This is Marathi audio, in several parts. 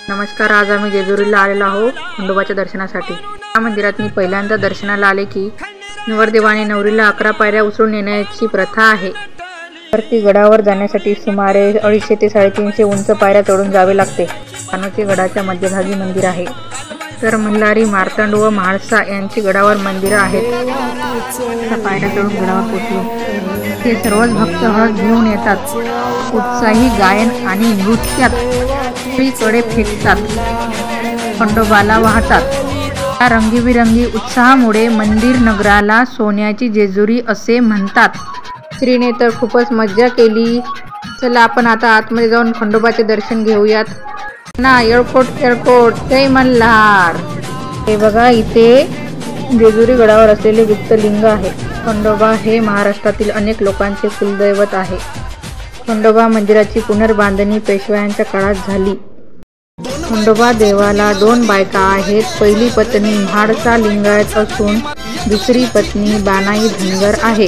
नमस्कार. आज आम्ही जेजुरीला आलेलो आहोत खंडोबाच्या दर्शनासाठी. या मंदिरात मी पहिल्यांदा दर्शनाला आले की नवरदेवाने नवरीला 11 पायऱ्या उचलून नेण्याची प्रथा आहे. वरती गडावर जाण्यासाठी सुमारे 250 ते 350 उंच पायऱ्या चढून जावे लागते. कानोचे गडाच्या मध्यभागी मंदिर आहे, तर मल्हारी, मार्तंड व म्हाळसा यांची गडावर मंदिरं आहेत. त्या पायऱ्या चढून गडावर पोहोचलो. ते सर्वच भक्त हळद घेऊन येतात. उत्साही गायन आणि नृत्यात सगळीकडे फेकतात, खंडोबाला वाहतात. या रंगीबिरंगी उत्साहामुळे मंदिर नगराला सोन्याची जेजुरी असे म्हणतात. श्रीने तर खूपच मज्जा केली. चला आपण आता आतमध्ये जाऊन खंडोबाचे दर्शन घेऊयात ना. एअरपोर्ट जय मल्हार. हे बघा, इथे जेजुरी गडावर असलेले गुप्तलिंग आहे. खंडोबा हे महाराष्ट्रातील अनेक लोकांचे कुलदैवत आहे. खंडोबा मंदिराची पुनर्बांधणी पेशव्यांच्या काळात झाली. खंडोबा देवाला 2 बायका आहेत. पहिली पत्नी म्हाळसा लिंगायत असून दुसरी पत्नी बानाई धनगर आहे.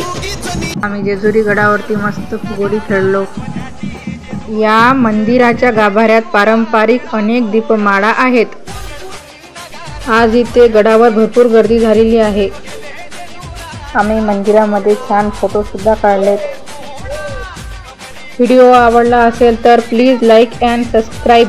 आम्ही जेजुरी गडावरती मस्त फुगडी खेळलो. या मंदिराच्या गाभाऱ्यात पारंपरिक अनेक दीपमाळा आहेत. आज इथे गडावर भरपूर गर्दी झालेली आहे. आम्ही मंदिरामध्ये छान फोटो सुद्धा काढलेत. व्हिडिओ आवडला असेल तर प्लीज लाईक अँड सबस्क्राईब.